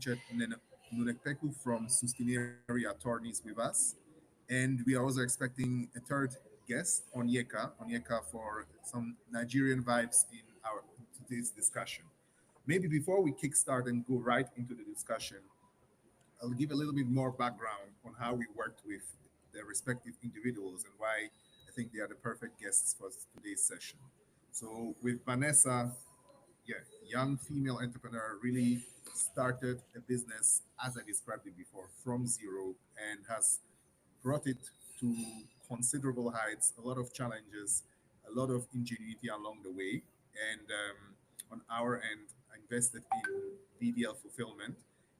Richard Nunekpeku from Sustineria Attorneys with us. And we are also expecting a third guest, Onyeka for some Nigerian vibes in our today's discussion. Maybe before we kickstart and go right into the discussion, I'll give a little bit more background on how we worked with the respective individuals and why I think they are the perfect guests for today's session. So with Vanessa, yeah, young female entrepreneur, really started a business as I described it before from zero and has brought it to considerable heights, a lot of challenges, a lot of ingenuity along the way. And on our end, I invested in BDL fulfillment,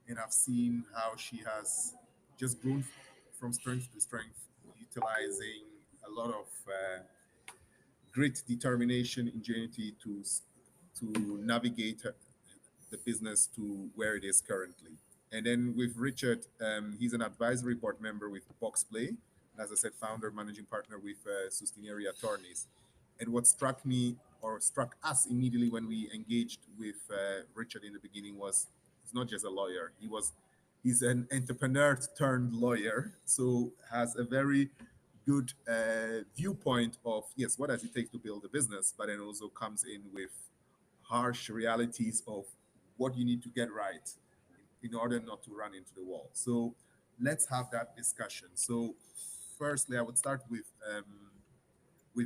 and I've seen how she has just grown from strength to strength, utilizing a lot of great determination, ingenuity to navigate the business to where it is currently. And then with Richard, he's an advisory board member with Boxplay, and as I said, founder, managing partner with Sustineria Attorneys. And what struck me or struck us immediately when we engaged with Richard in the beginning was he's not just a lawyer. He's an entrepreneur turned lawyer, so has a very good viewpoint of yes, what does it take to build a business, but then also comes in with harsh realities of what you need to get right in order not to run into the wall. So let's have that discussion. So firstly, I would start with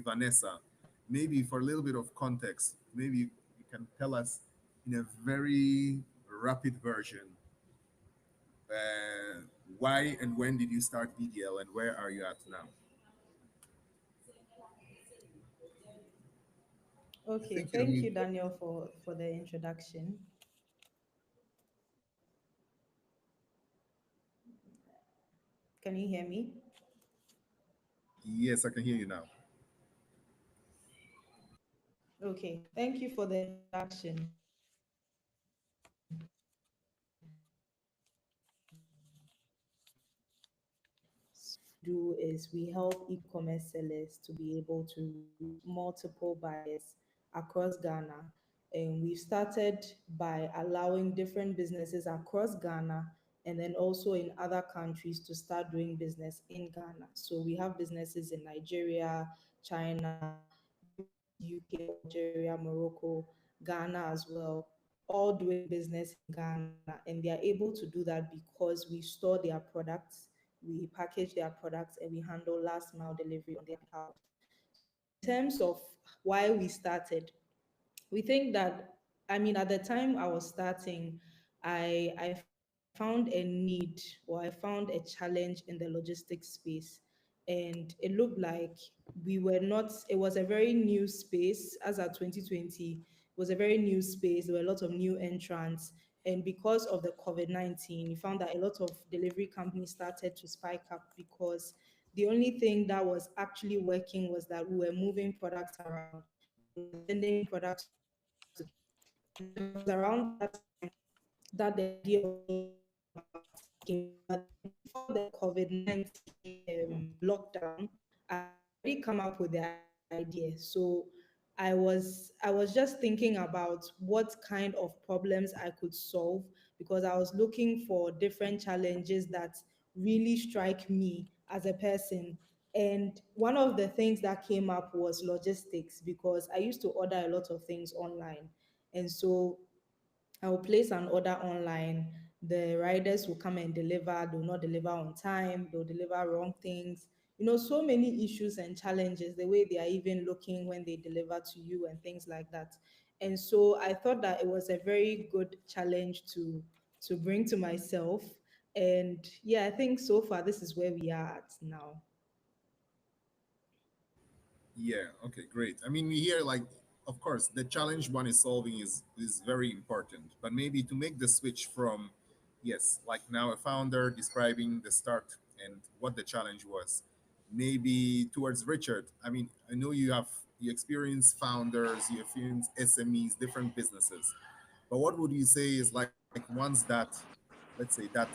Vanessa. Maybe for a little bit of context, maybe you can tell us in a very rapid version uh, why and when did you start BDL and where are you at now? I Okay, think you're thank mute. you, Daniel, for the introduction. Can you hear me? Yes, I can hear you now. Okay, thank you for the introduction. Do is we help e-commerce sellers to be able to reach multiple buyers across Ghana. And we've started by allowing different businesses across Ghana and then also in other countries to start doing business in Ghana. So we have businesses in Nigeria, China, US, UK, Algeria, Morocco, Ghana as well, all doing business in Ghana. And they are able to do that because we store their products, we package their products, and we handle last mile delivery on their behalf. So in terms of why we started, we think that, I mean, at the time I was starting, I found a need, or I found a challenge in the logistics space. And it looked like we were not, it was a very new space. As at 2020, it was a very new space. There were a lot of new entrants. And because of the COVID-19, we found that a lot of delivery companies started to spike up because the only thing that was actually working was that we were moving products around. We were sending products to customers. And it was around that time that the idea of came. But then before the COVID-19 lockdown, I had already come up with the idea. So I was just thinking about what kind of problems I could solve because I was looking for different challenges that really strike me as a person. And one of the things that came up was logistics because I used to order a lot of things online. And so I will place an order online. The riders will come and deliver. They will not deliver on time. They'll deliver wrong things. So many issues and challenges, the way they are even looking when they deliver to you and things like that. And so I thought that it was a very good challenge to bring to myself. And yeah, I think so far this is where we are at now. Yeah, okay, great. I mean, we hear like, of course, the challenge one is solving is very important, but maybe to make the switch from, yes, like now a founder describing the start and what the challenge was, maybe towards Richard. I mean, I know you experience founders, you experience SMEs, different businesses, but what would you say is like once that, let's say that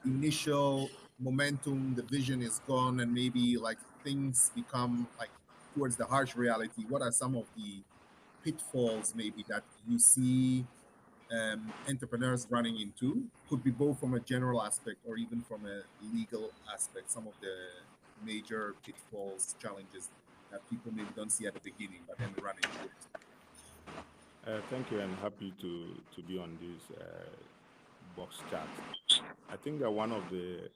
initial momentum, the vision is gone, and maybe like things become like towards the harsh reality, what are some of the pitfalls maybe that you see entrepreneurs running into? Could be both from a general aspect or even from a legal aspect. Some of the major pitfalls, challenges that people maybe don't see at the beginning, but then run into it. Thank you, and happy to be on this box chat. I think that one of the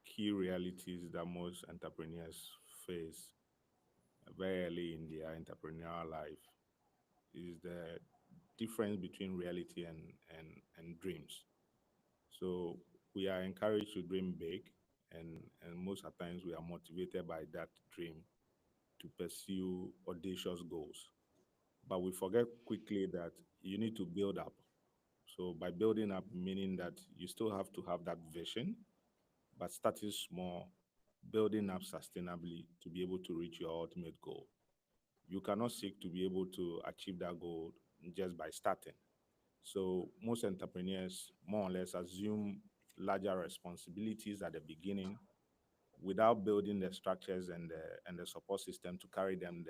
key realities that most entrepreneurs face very early in their entrepreneurial life is the difference between reality and dreams. So we are encouraged to dream big, and most of the times we are motivated by that dream to pursue audacious goals. But we forget quickly that you need to build up. So by building up, meaning that you still have to have that vision, but starting small, building up sustainably to be able to reach your ultimate goal. You cannot seek to be able to achieve that goal just by starting. So most entrepreneurs more or less assume larger responsibilities at the beginning without building the structures and the support system to carry them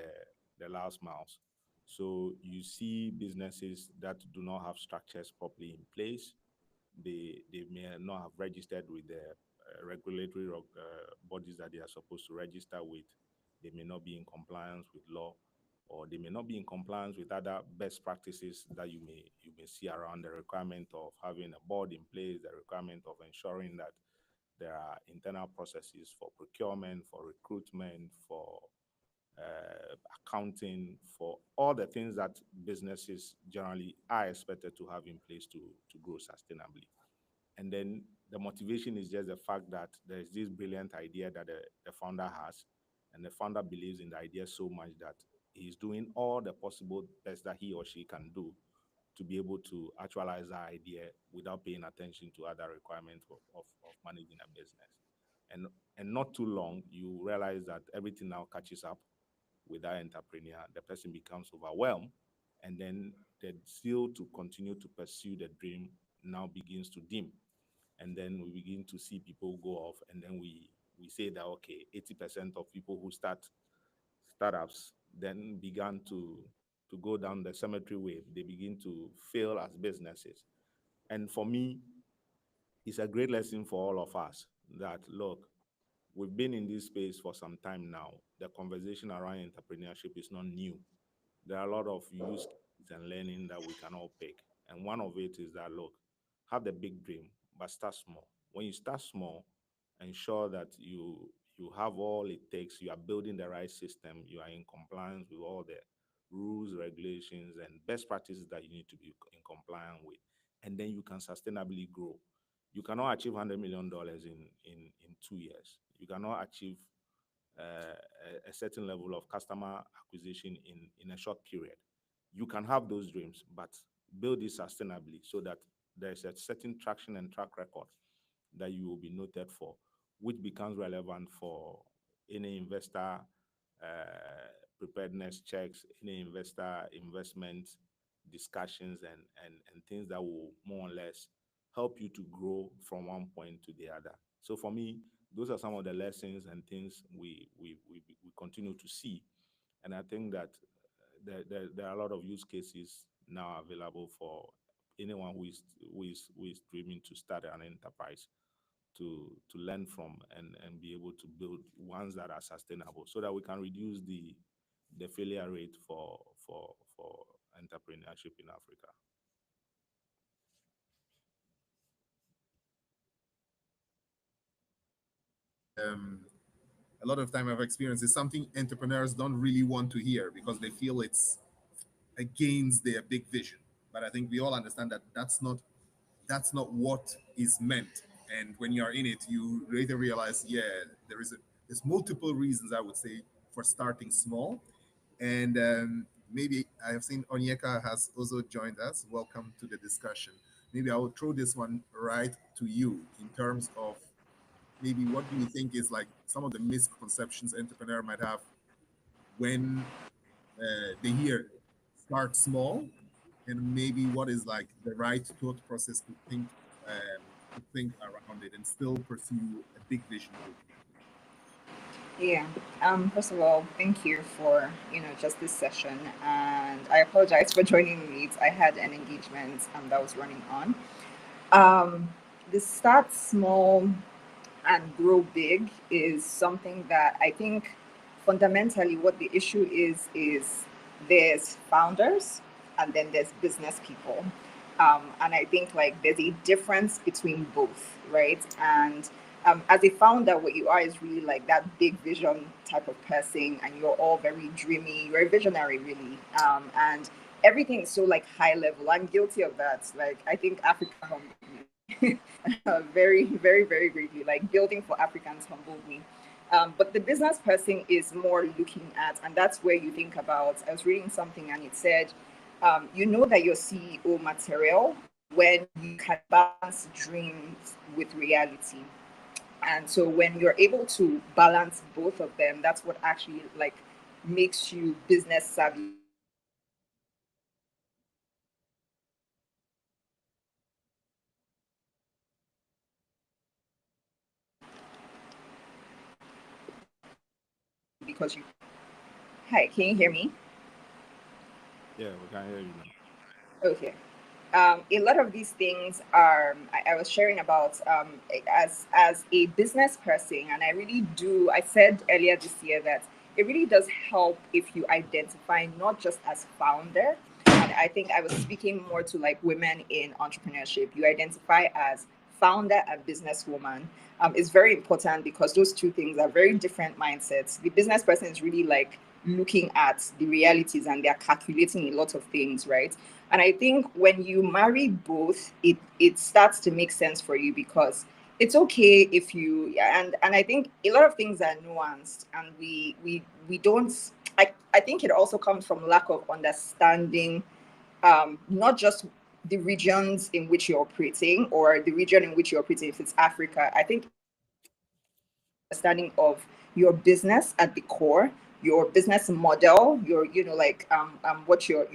the last miles. So you see businesses that do not have structures properly in place. They may not have registered with the regulatory bodies that they are supposed to register with. They may not be in compliance with law, or they may not be in compliance with other best practices that you may see around, the requirement of having a board in place, the requirement of ensuring that there are internal processes for procurement, for recruitment, for accounting, for all the things that businesses generally are expected to have in place to grow sustainably. And then the motivation is just the fact that there is this brilliant idea that the founder has, and the founder believes in the idea so much that he's doing all the possible best that he or she can do to be able to actualize that idea without paying attention to other requirements of managing a business. And and not too long, you realize that everything now catches up with that entrepreneur. The person becomes overwhelmed, and then the zeal to continue to pursue the dream now begins to dim. And then we begin to see people go off, and then we say that okay, 80% of people who start startups then began to go down the cemetery wave. They begin to fail as businesses. And for me, it's a great lesson for all of us that look, we've been in this space for some time now. The conversation around entrepreneurship is not new. There are a lot of use cases and learning that we can all pick. And one of it is that look, have the big dream, but start small. When you start small, ensure that you have all it takes, you are building the right system, you are in compliance with all the rules, regulations, and best practices that you need to be in compliance with. And then you can sustainably grow. You cannot achieve $100 million in 2 years. You cannot achieve a certain level of customer acquisition in a short period. You can have those dreams, but build it sustainably so that there's a certain traction and track record that you will be noted for, which becomes relevant for any investor preparedness checks, any investor investment discussions, and things that will more or less help you to grow from one point to the other. So for me, those are some of the lessons and things we continue to see. And I think that there are a lot of use cases now available for anyone who is dreaming to start an enterprise to learn from and be able to build ones that are sustainable so that we can reduce the failure rate for entrepreneurship in Africa. Um, a lot of time I've experienced is something entrepreneurs don't really want to hear because they feel it's against their big vision. But I think we all understand that that's not what is meant. And when you are in it, you later realize, yeah, there's multiple reasons I would say for starting small. And maybe I have seen Onyeka has also joined us. Welcome to the discussion. Maybe I will throw this one right to you in terms of maybe what do you think is like some of the misconceptions entrepreneur might have when they hear start small, and maybe what is like the right thought process to think around it and still pursue a big vision ultimately. Yeah. First of all, thank you for just this session, and I apologize for joining late. I had an engagement that was running on. Um, the start small and grow big is something that I think fundamentally what the issue is there's founders and then there's business people. And I think like there's a difference between both, right? And as a founder, what you are is really like that big vision type of person, and you're all very dreamy. You're a visionary, really, and everything is so like high level. I'm guilty of that. Like I think Africa humbled me very, very, very greatly. Like building for Africans humbled me. But the business person is more looking at, and that's where you think about. I was reading something and it said, you know that your CEO material when you can balance dreams with reality. And so when you're able to balance both of them, that's what actually like makes you business savvy because you can understand because you hi, can you hear me? Yeah, we can hear you now. Okay. A lot of these things are I was sharing about as a business person, and I really do. I said earlier this year that it really does help if you identify not just as founder, and I think I was speaking more to like women in entrepreneurship. You identify as founder and businesswoman. Is very important because those two things are very different mindsets. The business person is really like looking at the realities and they're calculating a lot of things, right? And I think when you marry both, it starts to make sense for you because it's okay if you and I think a lot of things are nuanced and we don't I think it also comes from lack of understanding not just the regions in which you're operating or the region in which you're operating if it's Africa. I think it comes from understanding of your business at the core, your business model, your like what your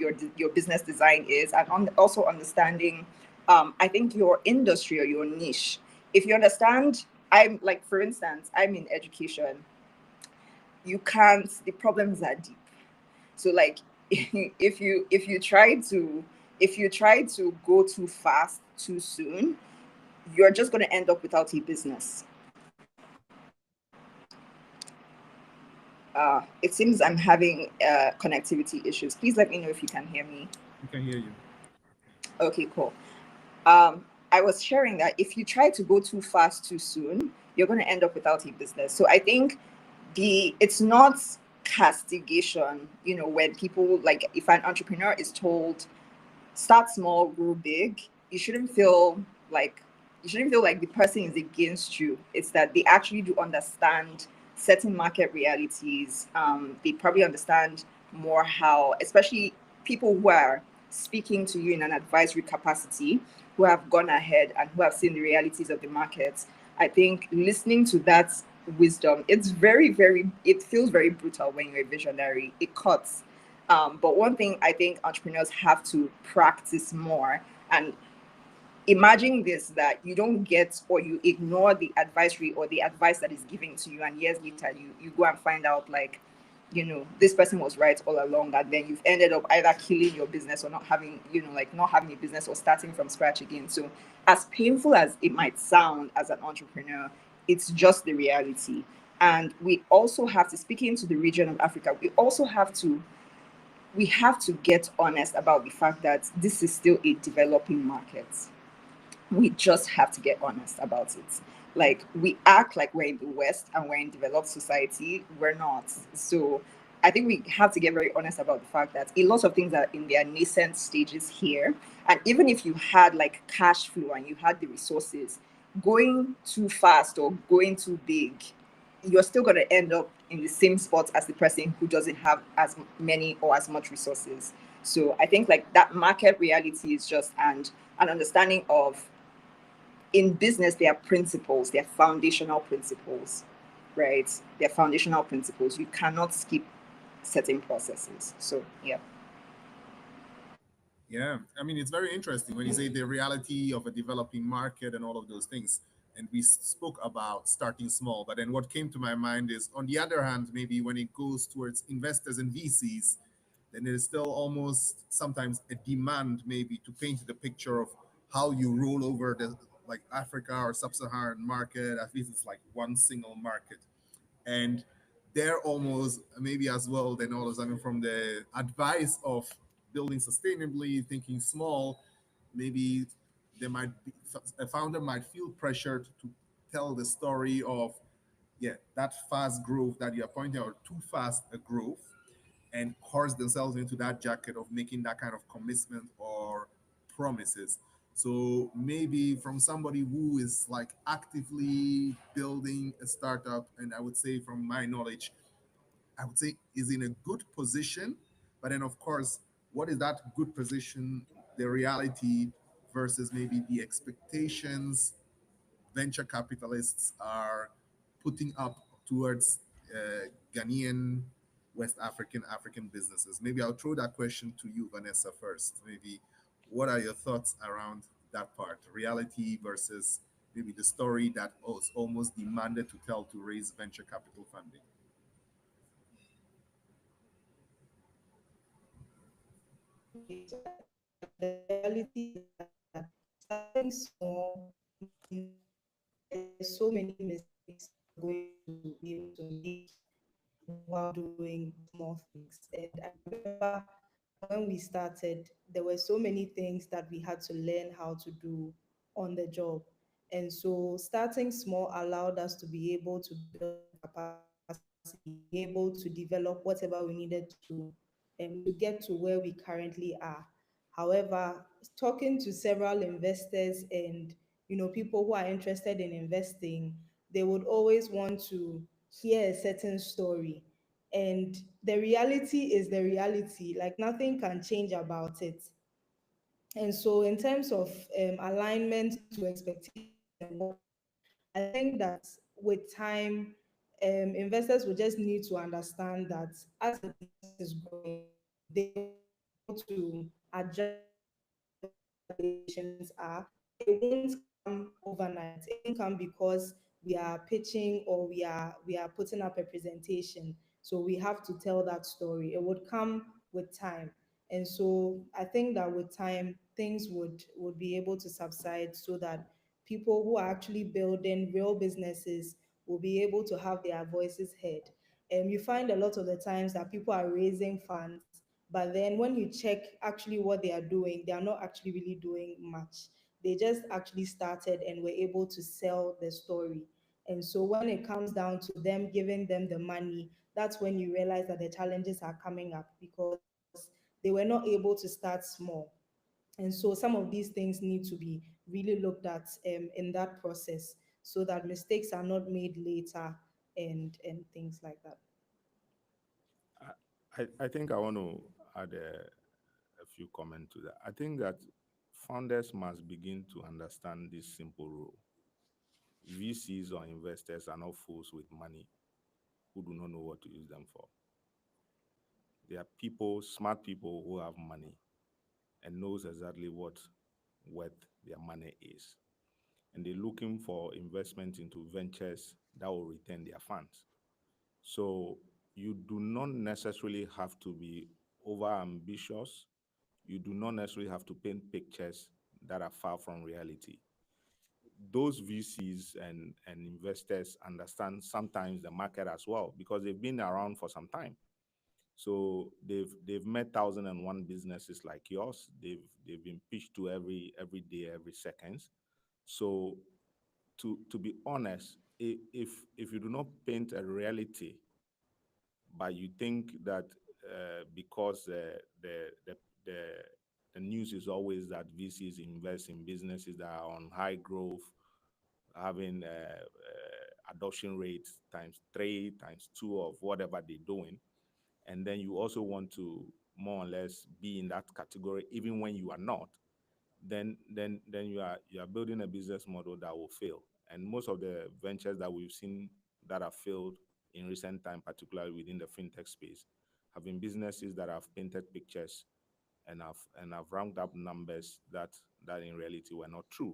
business design is, and also understanding I think your industry or your niche. If you understand, I'm like for instance, I'm in education. You can't. The problems are deep. So like if you try to go too fast too soon, you're just going to end up without a business. It seems I'm having connectivity issues. Please let me know if you can hear me. We can hear you. Okay, cool. I was sharing that if you try to go too fast too soon, you're going to end up without a business. So I think it's not castigation, when people like if an entrepreneur is told start small, grow big. You shouldn't feel like the person is against you. It's that they actually do understand certain market realities. They probably understand more how, especially people who are speaking to you in an advisory capacity, who have gone ahead and who have seen the realities of the market. I think listening to that wisdom, it's very, very, it feels very brutal when you're a visionary. It cuts, but one thing I think entrepreneurs have to practice more and imagine this that you don't get or you ignore the advisory or the advice that is given to you, and years later you go and find out like this person was right all along, and then you've ended up either killing your business or not having like not having a business or starting from scratch again. So as painful as it might sound as an entrepreneur, it's just the reality. And we also have to, speaking to the region of Africa, we have to get honest about the fact that this is still a developing market. We just have to get honest about it. Like we act like we're in the West and we're in developed society. We're not. So I think we have to get very honest about the fact that a lot of things are in their nascent stages here. And even if you had like cash flow and you had the resources, going too fast or going too big, you're still going to end up in the same spot as the person who doesn't have as many or as much resources. So I think like that market reality is just and an understanding of in business there are principles, there are foundational principles, right? They're foundational principles. You cannot skip certain processes. So yeah. Yeah, I mean, it's very interesting when you say the reality of a developing market and all of those things. and we spoke about starting small. But then what came to my mind is, on the other hand, maybe when it goes towards investors and VCs, then there's still almost sometimes a demand maybe to paint the picture of how you roll over the like Africa or sub-Saharan market. At least it's like one single market, and they're almost maybe as well. Then all of a sudden, from the advice of building sustainably, thinking small, maybe there might be a founder might feel pressured to tell the story of, yeah, that fast growth that you're pointing out, too fast a growth, and horse themselves into that jacket of making that kind of commitment or promises. So maybe from somebody who is like actively building a startup, and I would say from my knowledge, I would say is in a good position. But then, of course, what is that good position, the reality versus maybe the expectations venture capitalists are putting up towards Ghanaian, West African businesses? Maybe I'll throw that question to you, Vanessa, first. Maybe what are your thoughts around that part? Reality versus maybe the story that was almost demanded to tell to raise venture capital funding. Okay, so I think that the reality is that starting small means there's so many mistakes you're going to be able to make while doing small things. And I remember when we started, there were so many things that we had to learn how to do on the job. And so starting small allowed us to be able to build capacity, be able to develop whatever we needed to get to where we currently are. However, talking to several investors and people who are interested in investing, they would always want to hear a certain story. And the reality is the reality, like nothing can change about it. And so, in terms of alignment to expectations and whatnot, I think that with time, investors will just need to understand that as the business is growing, they will be able to adjust whatever the expectations are. It won't come overnight. It won't come because we are pitching or we are putting up a presentation. So we have to tell that story. It would come with time. And so I think that with time things would be able to subside so that people who are actually building real businesses will be able to have their voices heard. And you find a lot of the times that people are raising funds, but then when you check actually what they are doing, they are not actually really doing much. They just actually started and were able to sell the story. And so when it comes down to them giving them the money, that's when you realize that the challenges are coming up because they were not able to start small. And so some of these things need to be really looked at in that process so that mistakes are not made later and things like that. I think I want to add a few comments to that. I think that founders must begin to understand this simple rule. VCs or investors are not fools with money who do not know what to use them for. They are people, smart people who have money and knows exactly what worth their money is. And they're looking for investment into ventures that will return their funds. So you do not necessarily have to be over ambitious. You do not necessarily have to paint pictures that are far from reality. Those VCs and investors understand sometimes the market as well because they've been around for some time. So they've met 1,001 businesses like yours. They've been pitched to every day, every second. So to be honest, if you do not paint a reality, but you think that because the the news is always that VCs invest in businesses that are on high growth, having adoption rates times three, times two of whatever they're doing, and then you also want to more or less be in that category, even when you are not, then you are building a business model that will fail. And most of the ventures that we've seen that have failed in recent time, particularly within the fintech space, have been businesses that have painted pictures and have ramped up numbers that in reality were not true.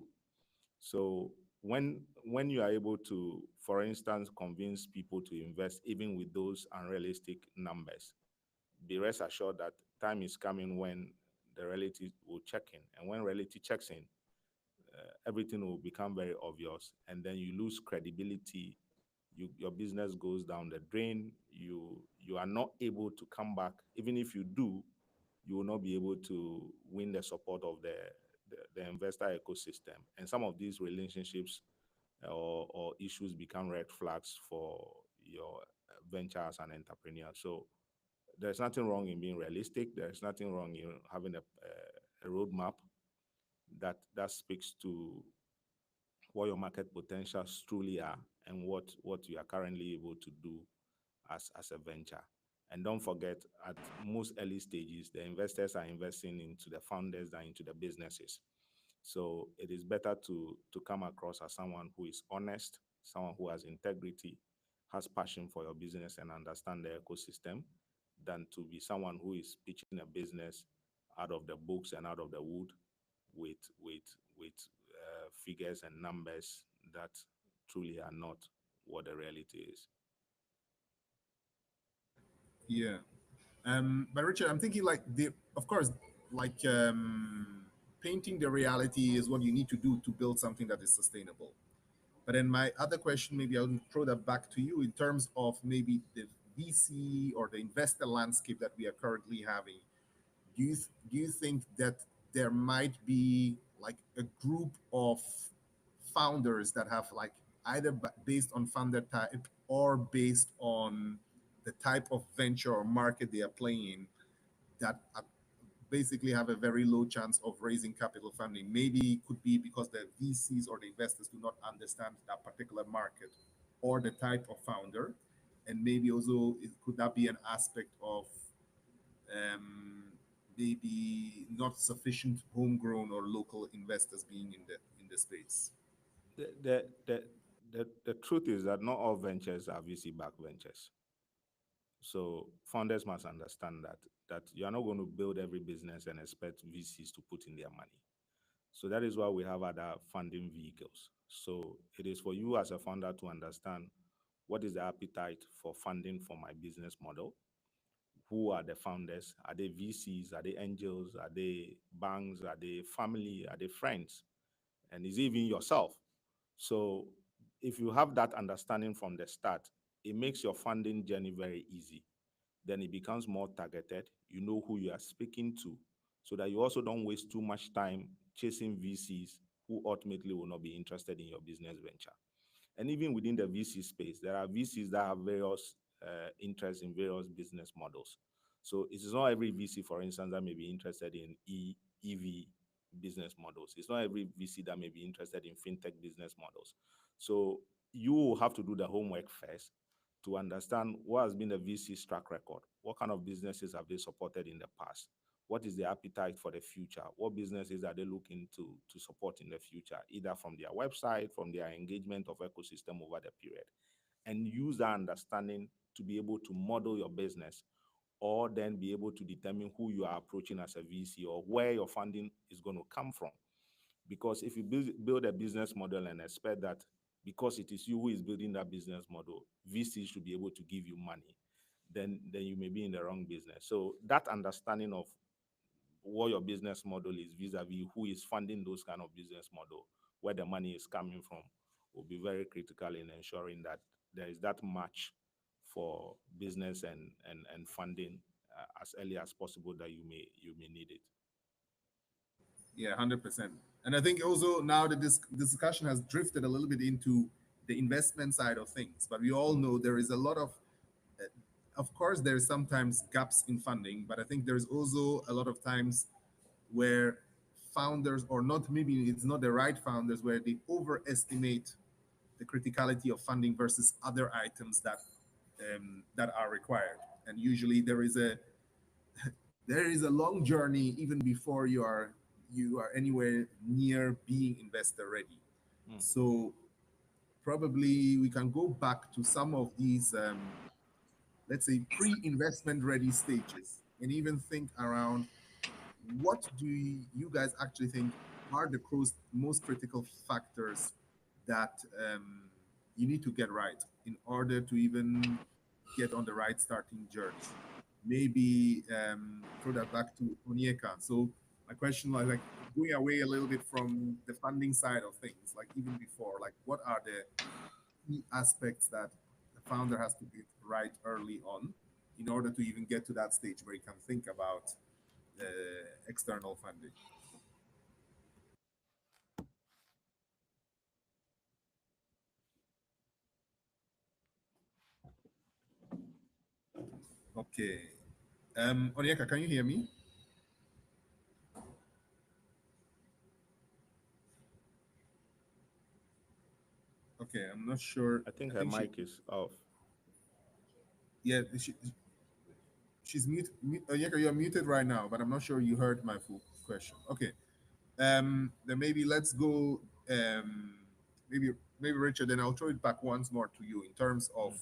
So when when you are able to, for instance, convince people to invest even with those unrealistic numbers, be rest assured that time is coming when the reality will check in. And when reality checks in, everything will become very obvious. And then you lose credibility. Your business goes down the drain. You are not able to come back. Even if you do, you will not be able to win the support of the investor ecosystem. And some of these relationships or issues become red flags for your venture as an entrepreneur. So there's nothing wrong in being realistic. There's nothing wrong in having a roadmap that speaks to what your market potentials truly are and what you are currently able to do as a venture. And don't forget, at most early stages, the investors are investing into the founders than into the businesses. So it is better to come across as someone who is honest, someone who has integrity, has passion for your business and understand the ecosystem, than to be someone who is pitching a business out of the books and out of the wood with figures and numbers that truly are not what the reality is. Yeah. But Richard, I'm thinking like of course, like painting the reality is what you need to do to build something that is sustainable. But then my other question, maybe I'll throw that back to you in terms of maybe the VC or the investor landscape that we are currently having. Do you think that there might be like a group of founders that have like either based on founder type or based on the type of venture or market they are playing in, that basically have a very low chance of raising capital funding? Maybe it could be because the VCs or the investors do not understand that particular market or the type of founder. And maybe also could that be an aspect of um, maybe not sufficient homegrown or local investors being in the space? The, the, the, the truth is that not all ventures are VC-backed ventures. So founders must understand that you are not going to build every business and expect VCs to put in their money. So that is why we have other funding vehicles. So it is for you as a founder to understand what is the appetite for funding for my business model. Who are the founders? Are they VCs? Are they angels? Are they banks? Are they family? Are they friends? And is it even yourself? So if you have that understanding from the start, it makes your funding journey very easy. Then it becomes more targeted. You know who you are speaking to, so that you also don't waste too much time chasing VCs who ultimately will not be interested in your business venture. And even within the VC space, there are VCs that have various interests in various business models. So it is not every VC, for instance, that may be interested in EV business models. It's not every VC that may be interested in fintech business models. So you have to do the homework first to understand what has been the VC's track record. What kind of businesses have they supported in the past? What is their appetite for the future? What businesses are they looking to support in the future, either from their website, from their engagement of ecosystem over the period? And use that understanding to be able to model your business, or then be able to determine who you are approaching as a VC or where your funding is going to come from. Because if you build a business model and expect that because it is you who is building that business model, VC should be able to give you money, then you may be in the wrong business. So that understanding of what your business model is vis-a-vis who is funding those kind of business model, where the money is coming from, will be very critical in ensuring that there is that match for business and funding as early as possible that you may need it. Yeah, 100%. And I think also now that this discussion has drifted a little bit into the investment side of things, but we all know there is a lot of course, there is sometimes gaps in funding, but I think there's also a lot of times where founders, or not, maybe it's not the right founders, where they overestimate the criticality of funding versus other items that are required. And usually there is a long journey even before you are anywhere near being investor ready. Mm. So probably we can go back to some of these let's say pre-investment ready stages and even think around what do you guys actually think are the most critical factors that you need to get right in order to even get on the right starting journey. Maybe throw that back to Onyeka. So my question, like going away a little bit from the funding side of things, like even before, like what are the key aspects that the founder has to get right early on in order to even get to that stage where you can think about uh, external funding? Okay. Onyeka, can you hear me? Okay, I'm not sure. I think I her think mic is off. yeah, she's mute. Onyeka, you're muted right now, but I'm not sure you heard my full question. Okay. Then maybe let's go. Um, maybe maybe Richard. Then I'll throw it back once more to you in terms of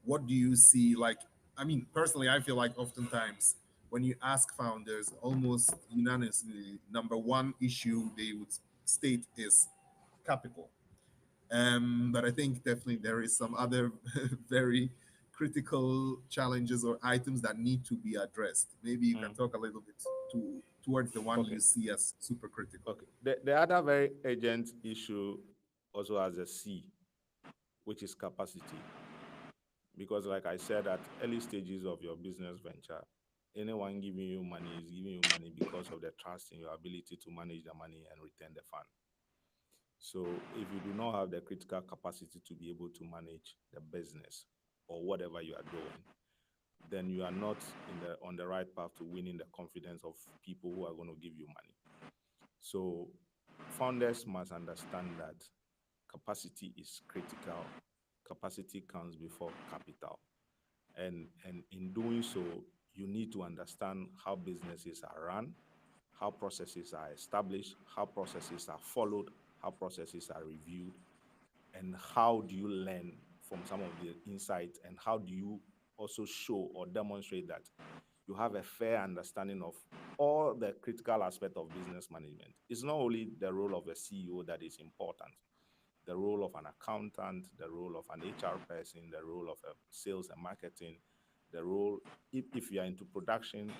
Mm, what do you see. Like, I mean, personally, I feel like oftentimes when you ask founders, almost unanimously, number one issue they would state is capital. But I think definitely there is some other very critical challenges or items that need to be addressed. Maybe you can mm. talk a little bit towards the one you Okay. see as super critical. Okay. The other very urgent issue also has a C, which is capacity. Because, like I said, at early stages of your business venture, anyone giving you money is giving you money because of the trust in your ability to manage the money and return the fund. So, if you do not have the critical capacity to be able to manage the business or whatever you are doing, then you are not on the right path to winning the confidence of people who are going to give you money. So, founders must understand that capacity is critical. Capacity comes before capital. And in doing so, you need to understand how businesses are run, how processes are established, how processes are followed, how processes are reviewed, and how do you learn from some of the insights, and how do you also show or demonstrate that you have a fair understanding of all the critical aspect of business management. It's not only the role of a CEO that is important, the role of an accountant, the role of an HR person, the role of a sales and marketing, the role, if you are into production,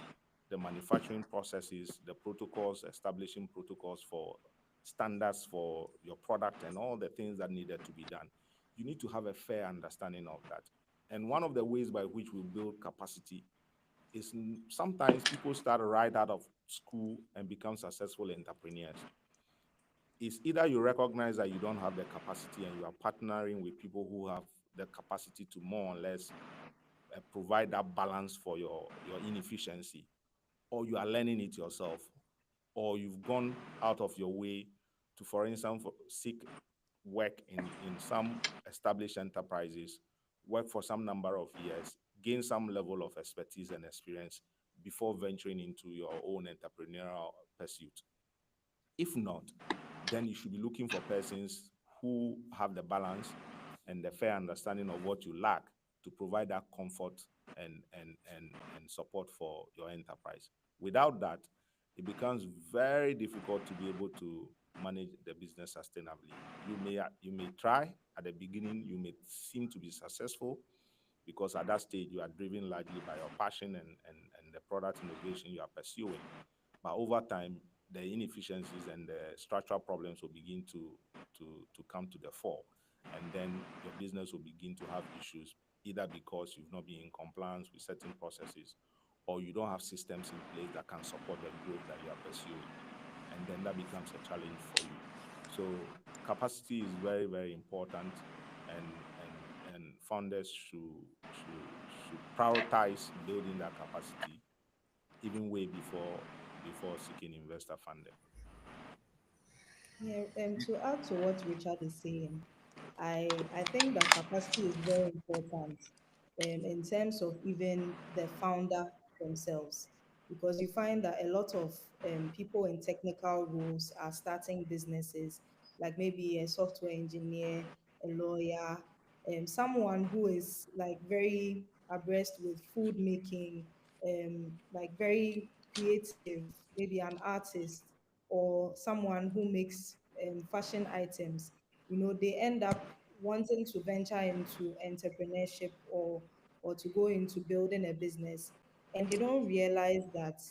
the manufacturing processes, the protocols, establishing protocols for standards for your product and all the things that needed to be done. You need to have a fair understanding of that. And one of the ways by which we build capacity is sometimes people start right out of school and become successful entrepreneurs. It's either you recognize that you don't have the capacity and you are partnering with people who have the capacity to more or less provide that balance for your inefficiency, or you are learning it yourself, or you've gone out of your way to, for instance, seek work in some established enterprises, work for some number of years, gain some level of expertise and experience before venturing into your own entrepreneurial pursuit. If not, then you should be looking for persons who have the balance and the fair understanding of what you lack to provide that comfort and support for your enterprise. Without that, it becomes very difficult to be able to manage the business sustainably. You may try at the beginning, you may seem to be successful because at that stage you are driven largely by your passion and the product innovation you are pursuing. But over time, the inefficiencies and the structural problems will begin to come to the fore. And then your business will begin to have issues, either because you've not been in compliance with certain processes, or you don't have systems in place that can support the growth that you are pursuing. And then that becomes a challenge for you. So capacity is very, very important, and founders should prioritize building that capacity even way before seeking investor funding. Yeah, to add to what Richard is saying, I think that capacity is very important in terms of even the founder themselves, because you find that a lot of people in technical roles are starting businesses, like maybe a software engineer, a lawyer, someone who is like very abreast with food making, like very creative, maybe an artist or someone who makes fashion items. they end up wanting to venture into entrepreneurship or to go into building a business, and they don't realize that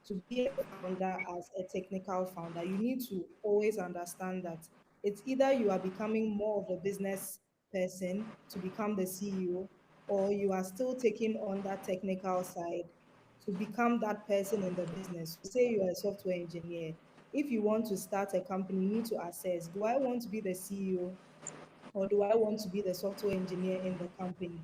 to be a founder, as a technical founder, you need to always understand that it's either you are becoming more of a business person to become the CEO, or you are still taking on that technical side to become that person in the business. So say you are a software engineer. If you want to start a company, you need to assess, do I want to be the CEO, or do I want to be the software engineer in the company?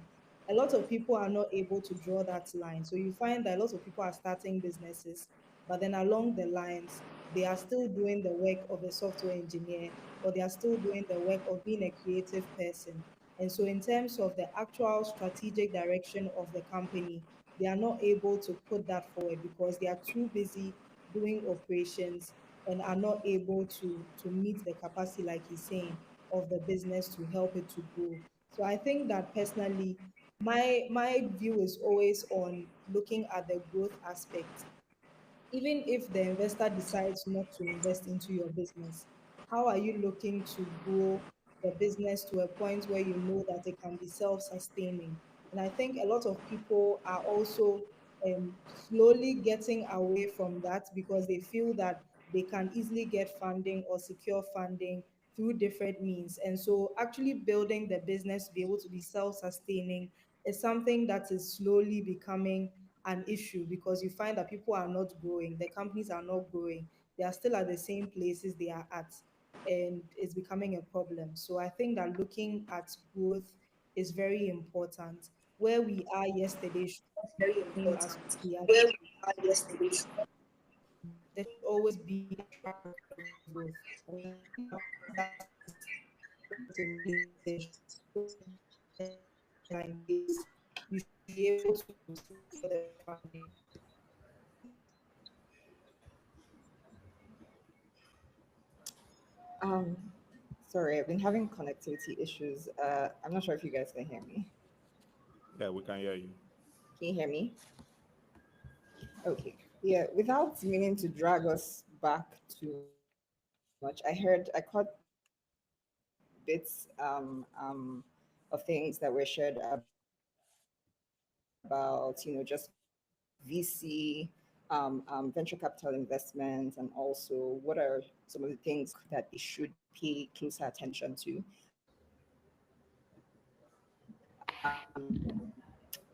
A lot of people are not able to draw that line. So you find that a lot of people are starting businesses, but then along the lines, they are still doing the work of a software engineer, or they are still doing the work of being a creative person. And so, in terms of the actual strategic direction of the company, they are not able to put that forward because they are too busy doing operations and are not able to meet the capacity, like he's saying, of the business to help it to grow. So I think that personally, my view is always on looking at the growth aspect. Even if the investor decides not to invest into your business, how are you looking to grow the business to a point where you know that it can be self-sustaining? And I think a lot of people are also slowly getting away from that because they feel that they can easily get funding or secure funding through different means. And so actually building the business to be able to be self-sustaining is something that is slowly becoming an issue because you find that people are not growing, the companies are not growing, they are still at the same places they are at, and it's becoming a problem. So I think that looking at growth is very important. Where we are yesterday should Very be the same as important. we are Where today. we are yesterday. There should always be a track record of growth. And I think that once that is relatively established, in place, you should be able to secure the funding. Um, Sorry, I've been having connectivity issues. I'm not sure if you guys can hear me. Yeah, we can hear you. Can you hear me? Okay. Yeah, without meaning to drag us back too much, I caught bits of things that were shared about, just VC, venture capital investment, and also what are some of the things that they should pay closer attention to.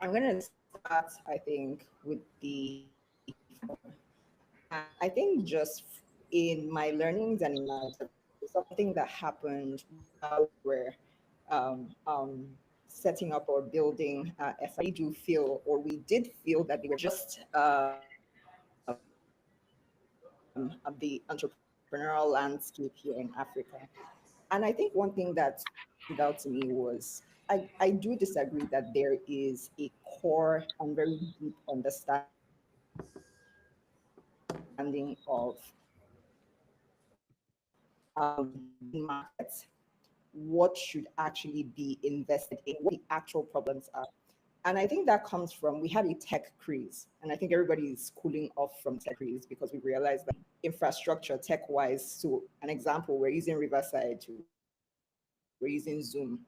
I'm going to start, I think, with the former. And I think just in my learnings and in my observations, something that happened while we were setting up or building SI, do feel, or we did feel that they were just of the entrepreneurial landscape here in Africa. And I think one thing that stood out to me was I do disagree that there is a core and very deep understanding of the market, what should actually be invested in, what the actual problems are. And I think that comes from we had a tech craze, and I think everybody is cooling off from tech craze because we realized that infrastructure tech wise. So an example, we're using Riverside, we're using Zoom.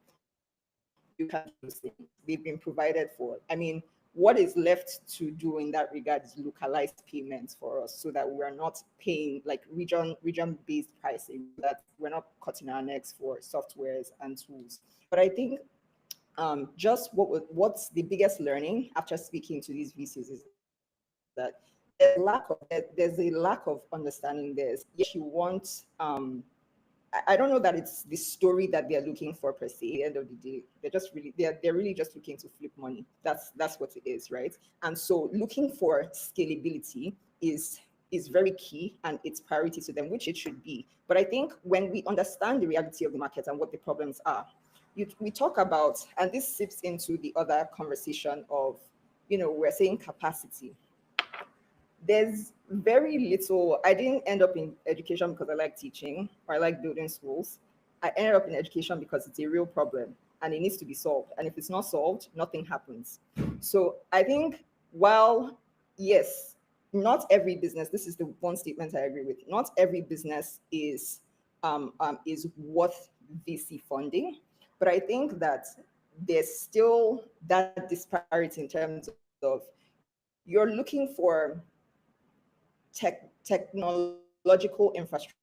You can do those things. They've been provided for. I mean, what is left to do in that regard is localized payments for us so that we're not paying like region based pricing, so that we're not cutting our necks for softwares and tools. But I think just what's the biggest learning after speaking to these VCs is that there's a lack of understanding. Yes, you want I don't know that it's the story that they're looking for per se. At the end of the day, they're really just looking to flip money. That's what it is, right? And so looking for scalability is very key and it's priority to them, which it should be. But I think when we understand the reality of the market and what the problems are, we talk about, and this sips into the other conversation of, we're saying capacity. There's very little. I didn't end up in education because I like teaching or I like building schools. I ended up in education because it's a real problem and it needs to be solved. And if it's not solved, nothing happens. So I think while, yes, not every business, this is the one statement I agree with, not every business is worth VC funding. But I think that there's still that disparity in terms of you're looking for technological infrastructure.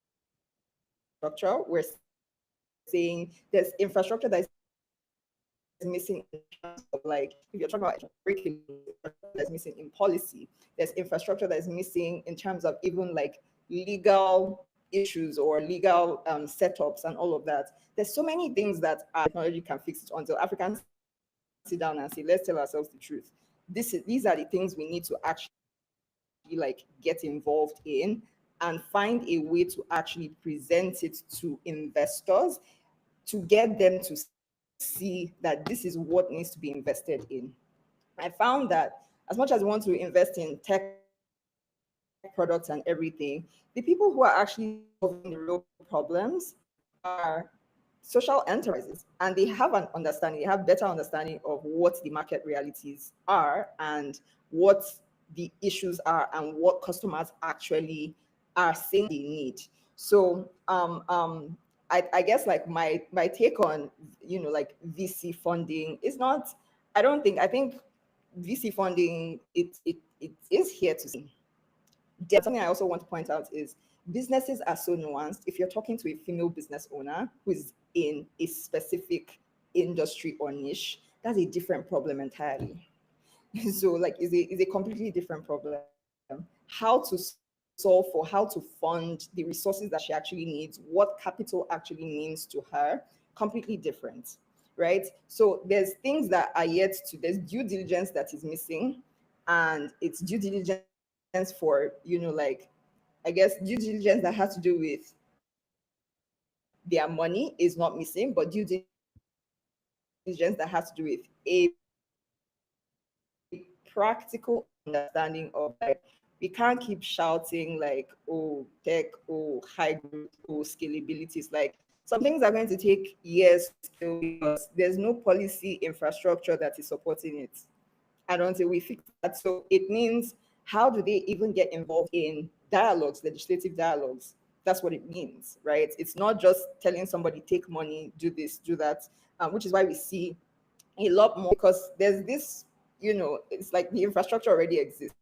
We're saying there's infrastructure that is missing in terms of like, if you're talking about curriculum, infrastructure that is missing in policy, there's infrastructure that is missing in terms of even like legal issues or legal setups and all of that. There's so many things that technology can fix it until Africans sit down and say, let's tell ourselves the truth. These are the things we need to actually get involved in and find a way to actually present it to investors to get them to see that this is what needs to be invested in. I found that as much as we want to invest in tech products and everything, the people who are actually solving the real problems are social enterprises, and they have they have better understanding of what the market realities are and what the issues are and what customers actually are saying they need. So I guess like my take on, like VC funding is not, I think VC funding it is here to stay. There's something I also want to point out is businesses are so nuanced. If you're talking to a female business owner who is in a specific industry or niche, that's a different problem entirely. So like is a completely different problem. How to solve for, how to fund the resources that she actually needs, what capital actually means to her, completely different, right? So there's things that are yet to, there's due diligence that is missing, and it's due diligence for, like, I guess due diligence that has to do with their money is not missing, but due diligence that has to do with a practical understanding of like, we can't keep shouting like, oh, tech, oh, high growth, oh, scalability. It's like some things are going to take years to scale because there's no policy infrastructure that is supporting it. And until we fix that, so it means how do they even get involved in dialogues, legislative dialogues? That's what it means, right? It's not just telling somebody take money, do this, do that, which is why we see a lot more, because there's this, it's like the infrastructure already exists.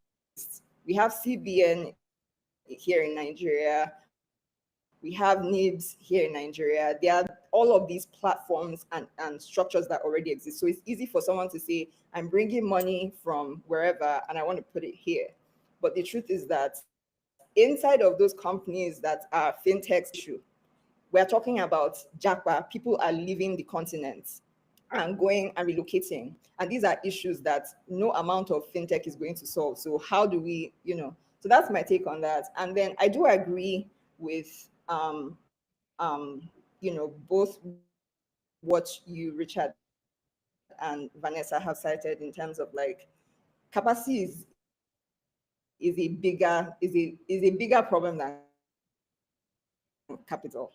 We have CBN here in Nigeria, we have NIBS here in Nigeria. There are all of these platforms and structures that already exist. So it's easy for someone to say, I'm bringing money from wherever and I want to put it here. But the truth is that inside of those companies that are fintechs issue, we're talking about Japa. People are leaving the continent and going and relocating. And these are issues that no amount of fintech is going to solve. So how do we, so that's my take on that. And then I do agree with both what you, Richard, and Vanessa have cited in terms of like capacity is a bigger problem than capital.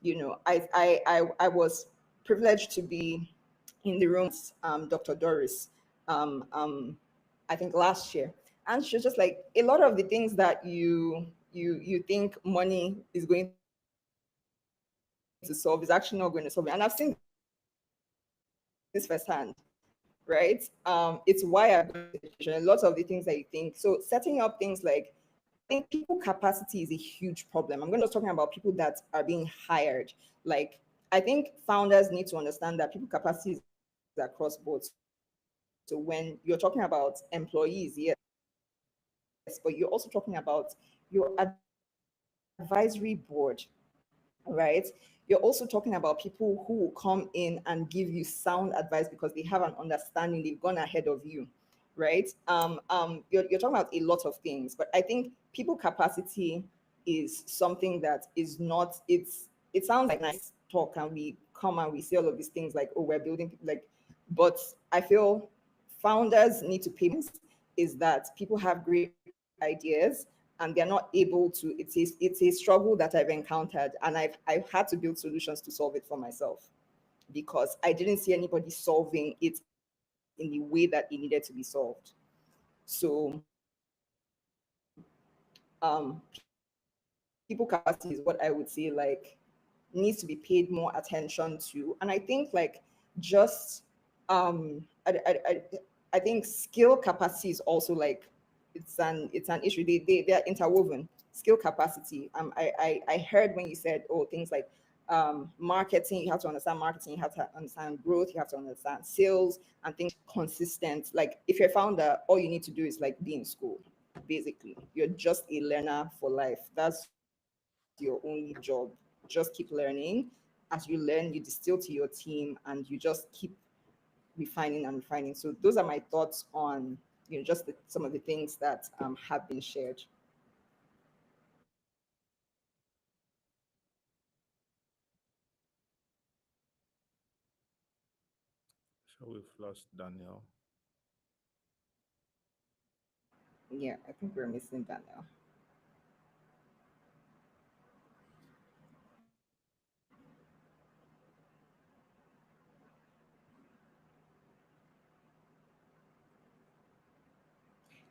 I was privileged to be in the room Dr. Doris, um, um, I think last year, and she was just like, a lot of the things that you think money is going to solve is actually not going to solve it. And I've seen this firsthand, right? It's why I've gone into education. A lot of the things that you think. So setting up things like, I think people capacity is a huge problem. I'm not just talking about people that are being hired. Like, I think founders need to understand that people capacity is across board. So when you're talking about employees, yes, but you're also talking about your advisory board, right? You're also talking about your advisory board, right? You're also talking about people who will come in and give you sound advice because they have an understanding, they've gone ahead of you, right? You're talking about a lot of things, but I think people capacity is something that is not, it sounds like nice talk and we come and we say all of these things like, oh, we're building, like, but I feel founders need to pay is that people have great ideas and they're not able to, it's a struggle that I've encountered, and I've had to build solutions to solve it for myself because I didn't see anybody solving it in the way that it needed to be solved. So people capacity is what I would say, like, needs to be paid more attention to. And I think like just I think skill capacity is also like it's an issue. They're interwoven. Skill capacity. I heard when you said, oh, things like marketing, you have to understand marketing, you have to understand growth, you have to understand sales and things consistent. Like if you're a founder, all you need to do is like be in school. Basically, you're just a learner for life. That's your only job. Just keep learning. As you learn, you distill to your team and you just keep refining and refining. So those are my thoughts on just some of the things that have been shared. So we've lost Daniel. Yeah, I think we're missing that now.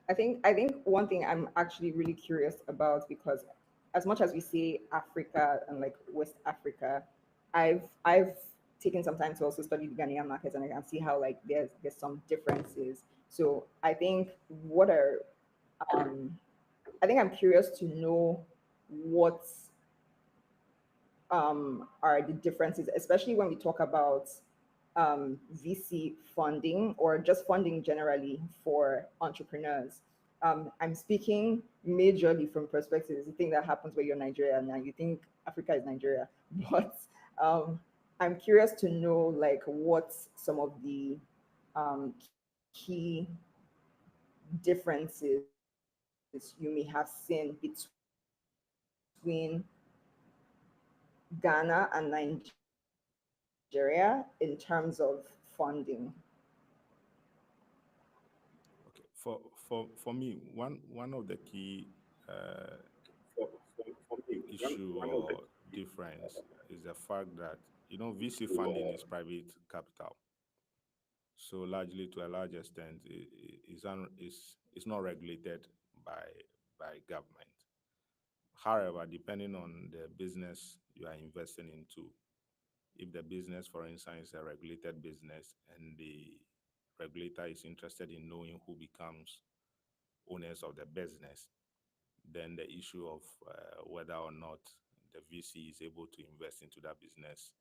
I think one thing I'm actually really curious about, because as much as we say Africa and like West Africa, I've taken some time to also study the Ghanaian market, and I can see how like there's some differences. So what are um I think I'm curious to know what are the differences, especially when we talk about VC funding or just funding generally for entrepreneurs. I'm speaking majorly from perspective. It's the thing that happens where you're Nigerian and you think Africa is Nigeria. But um, I'm curious to know like what some of the key differences you may have seen between Ghana and Nigeria in terms of funding. Okay, for me, one of the key uh, issue or difference is the fact that VC funding is private capital, so largely to a large extent is not regulated by government. However, depending on the business you are investing into, if the business, for instance, is a regulated business and the regulator is interested in knowing who becomes owners of the business, then the issue of whether or not the VC is able to invest into that business,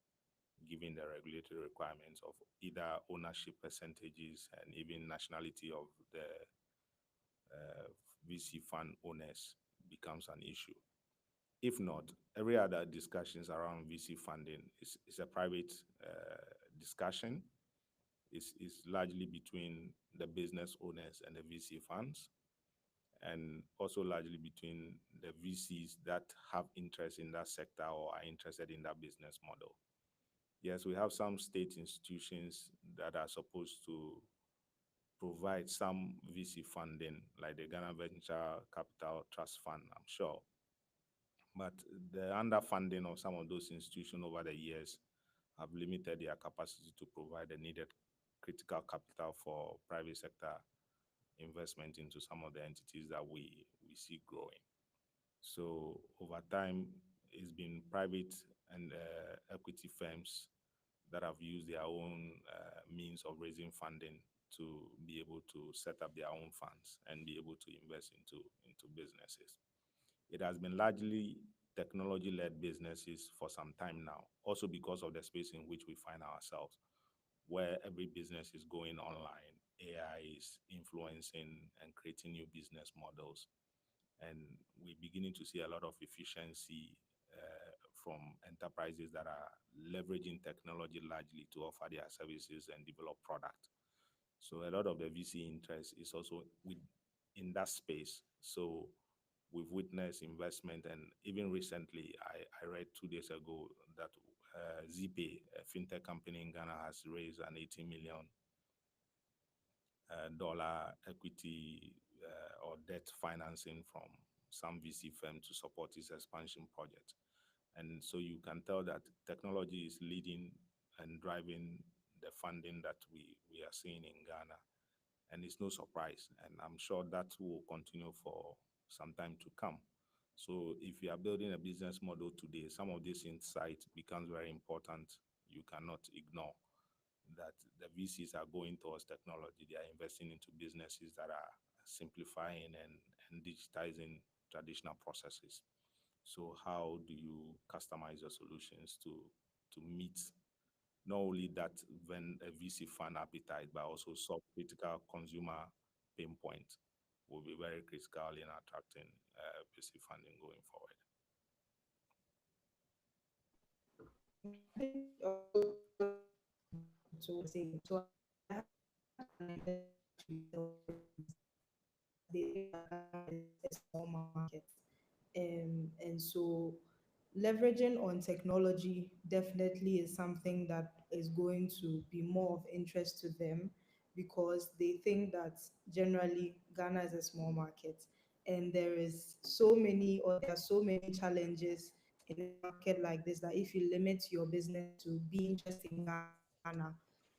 given the regulatory requirements of either ownership percentages and even nationality of the VC fund owners, becomes an issue. If not, every other discussions around VC funding is a private discussion. Is largely between the business owners and the VC funds, and also largely between the VCs that have interest in that sector or are interested in that business model. Yes, we have some state institutions that are supposed to provide some VC funding, like the Ghana Venture Capital Trust Fund, I'm sure. But the underfunding of some of those institutions over the years have limited their capacity to provide the needed critical capital for private sector investment into some of the entities that we see growing. So over time, it's been private and equity firms that have used their own means of raising funding to be able to set up their own funds and be able to invest into businesses. It has been largely technology-led businesses for some time now, also because of the space in which we find ourselves, where every business is going online. AI is influencing and creating new business models. And we're beginning to see a lot of efficiency from enterprises that are leveraging technology largely to offer their services and develop product. So a lot of the VC interest is also in that space. So we've witnessed investment, and even recently, I read 2 days ago that ZPay, a fintech company in Ghana, has raised an $80 million dollar equity or debt financing from some VC firm to support its expansion project. And so you can tell that technology is leading and driving the funding that we are seeing in Ghana. And it's no surprise. And I'm sure that will continue for some time to come. So if you are building a business model today, some of this insight becomes very important. You cannot ignore that the VCs are going towards technology. They are investing into businesses that are simplifying and digitizing traditional processes. So how do you customize your solutions to meet not only that when a VC fund appetite, but also solve critical consumer pain point will be very critical in attracting VC funding going forward. I think also to say so I had an investor actually tell me they think that Ghana is a small market. And so leveraging on technology definitely is something that is going to be more of interest to them because they think that generally Ghana is a small market and there is so many or there are so many challenges in a market like this that if you limit your business to being just in Ghana,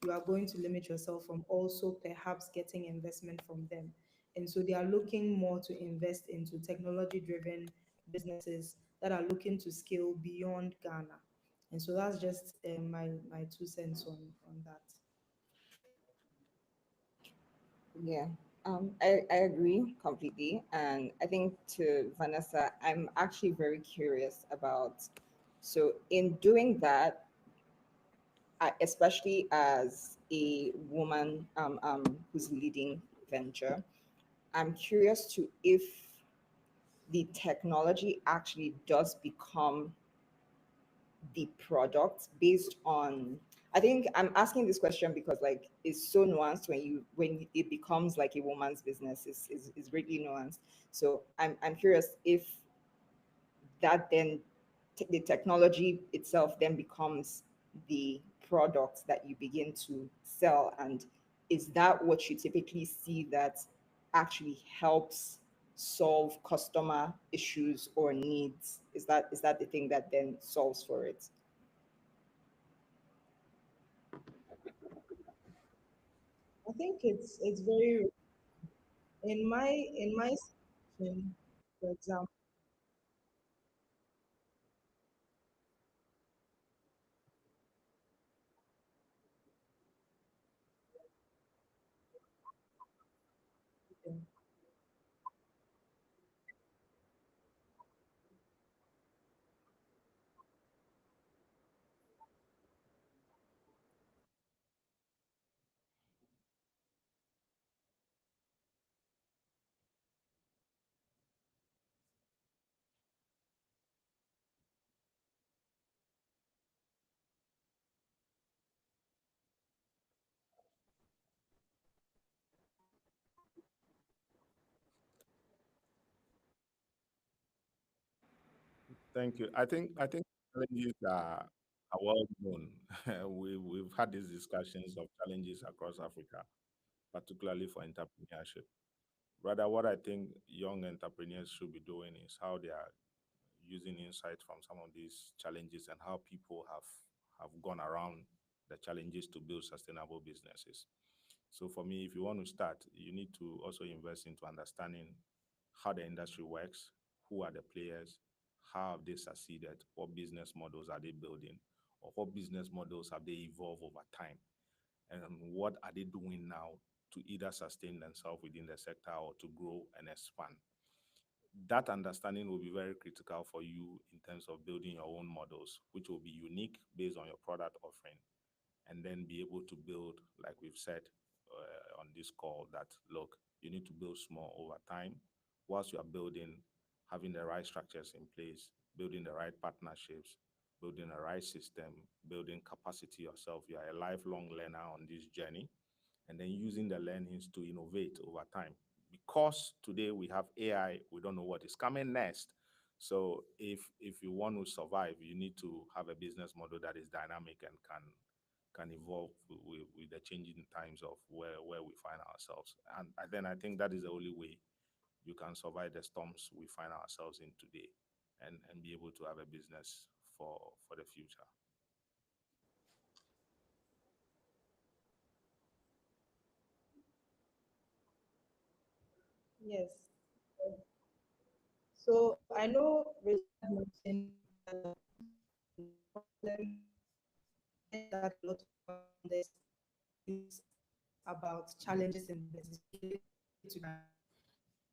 you are going to limit yourself from also perhaps getting investment from them. And so they are looking more to invest into technology driven businesses that are looking to scale beyond Ghana. And so that's just my 2 cents on that. Yeah, I agree completely. And I think to Vanessa, I'm actually very curious about, so in doing that, especially as a woman who's leading venture, I'm curious to if the technology actually does become the product based on, I think I'm asking this question because like it's so nuanced when it becomes like a woman's business is really nuanced. So I'm curious if that then the technology itself then becomes the product that you begin to sell, and is that what you typically see that actually helps solve customer issues or needs? Is that the thing that then solves for it? I think it's very in my situation, for example. Thank you. I think challenges are well known. We've had these discussions of challenges across Africa, particularly for entrepreneurship. Rather, what I think young entrepreneurs should be doing is how they are using insight from some of these challenges and how people have gone around the challenges to build sustainable businesses. So for me, if you want to start, you need to also invest into understanding how the industry works, who are the players, how have they succeeded, what business models are they building, or what business models have they evolved over time, and what are they doing now to either sustain themselves within the sector or to grow and expand. That understanding will be very critical for you in terms of building your own models, which will be unique based on your product offering, and then be able to build, like we've said on this call, that look, you need to build small over time. Whilst you are building, having the right structures in place, building the right partnerships, building the right system, building capacity yourself. You are a lifelong learner on this journey, and then using the learnings to innovate over time. Because today we have AI, we don't know what is coming next. So if you want to survive, you need to have a business model that is dynamic and can evolve with the changing times of where we find ourselves. And then I think that is the only way you can survive the storms we find ourselves in today, and be able to have a business for the future. Yes. So I know Richard mentioned the problem that a lot of founders face about challenges in the business related to grants.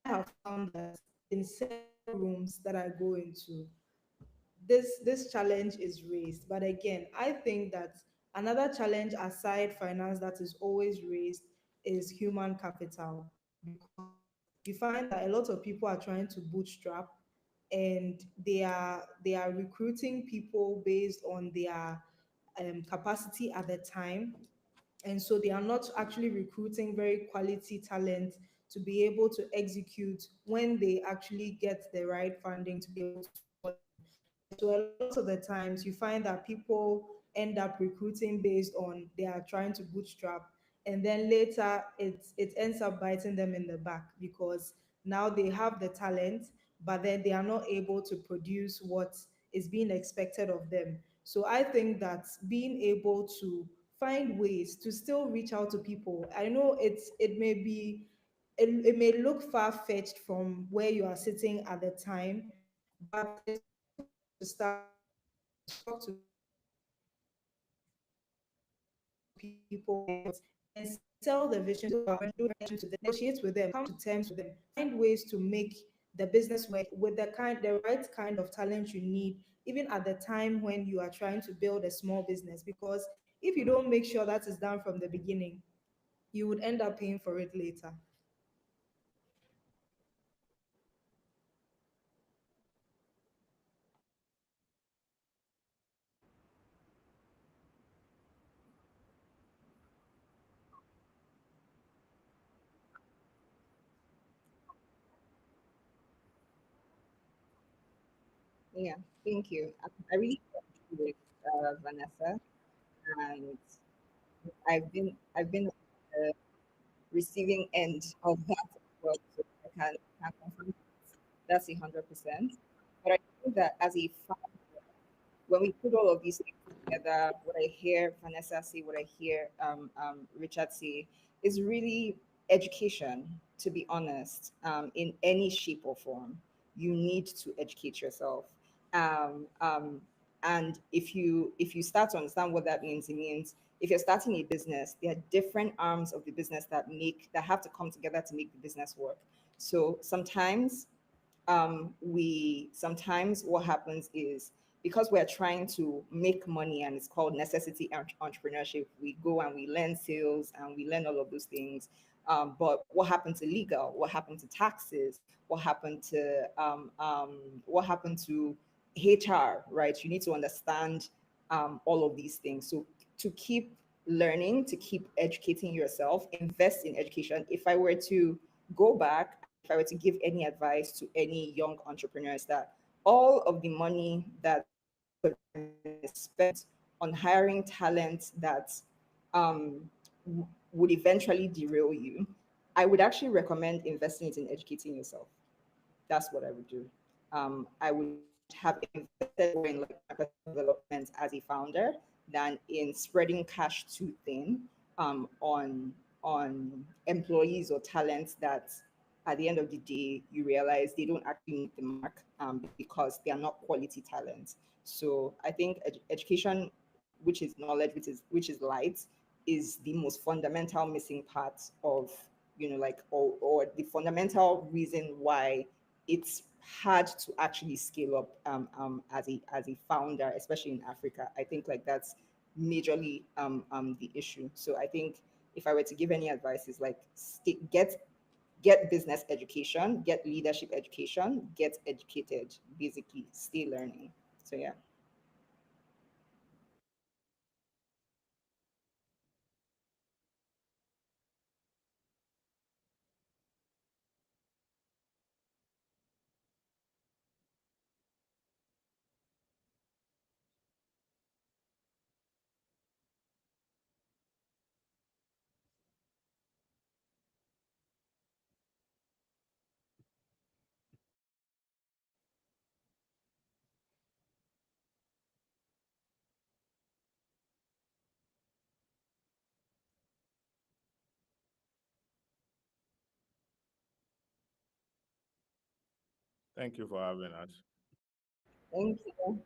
And I have found that in several rooms that I go into, this challenge is raised. But again, I think that another challenge aside finance that is always raised is human capital, because you find that a lot of people are trying to bootstrap, and they are recruiting people based on their capacity at the time, and so they are not actually recruiting very quality talent to be able to execute when they actually get the right funding to be able to support them. And so a lot of the times you find that people end up recruiting based on they are trying to bootstrap, and then later it ends up biting them in the back, because now they have the talent, but then they are not able to produce what is being expected of them. So I think that being able to find ways to still reach out to people. I know it may look far fetched from where you are sitting at the time, but it's always good to start small, to talk to people, and sell the vision to them, negotiate with them, come to terms with them, find ways to make the business work with the right kind of talent you need, even at the time when you are trying to build a small business. Because if you don't make sure that is done from the beginning, you would end up paying for it later. Yeah, thank you. I really agree with Vanessa, and I've been on the receiving end of that as well, so I can confirm that's 100%. But I think that as a when we put all of these things together, what I hear Vanessa say, what I hear Richard say, is really education. To be honest, in any shape or form, you need to educate yourself. Um, um, and if you start to understand what that means, it means if you're starting a business, there are different arms of the business that have to come together to make the business work. So we sometimes what happens is because we're trying to make money and it's called necessity entrepreneurship, we go and we learn sales and we learn all of those things. But what happened to legal? What happened to taxes? What happened to what happened to HR? Right? You need to understand all of these things. So to keep learning, to keep educating yourself, invest in education. If I were to go back and if I were to give any advice to any young entrepreneurs, that all of the money that is spent on hiring talent that would eventually derail you, I would actually recommend investing it in educating yourself. That's what I would do. I would have invested more in like my personal development as a founder than in spreading cash too thin on employees or talents that at the end of the day you realize they don't actually meet the mark because they are not quality talents. So I think education, which is knowledge, which is light, is the most fundamental missing part of like or the fundamental reason why it's hard to actually scale up as a founder, especially in Africa. I think like that's majorly the issue. So I think if I were to give any advice, is like get business education, get leadership education, get educated, basically stay learning. So yeah. Thank you for having us. Thank you.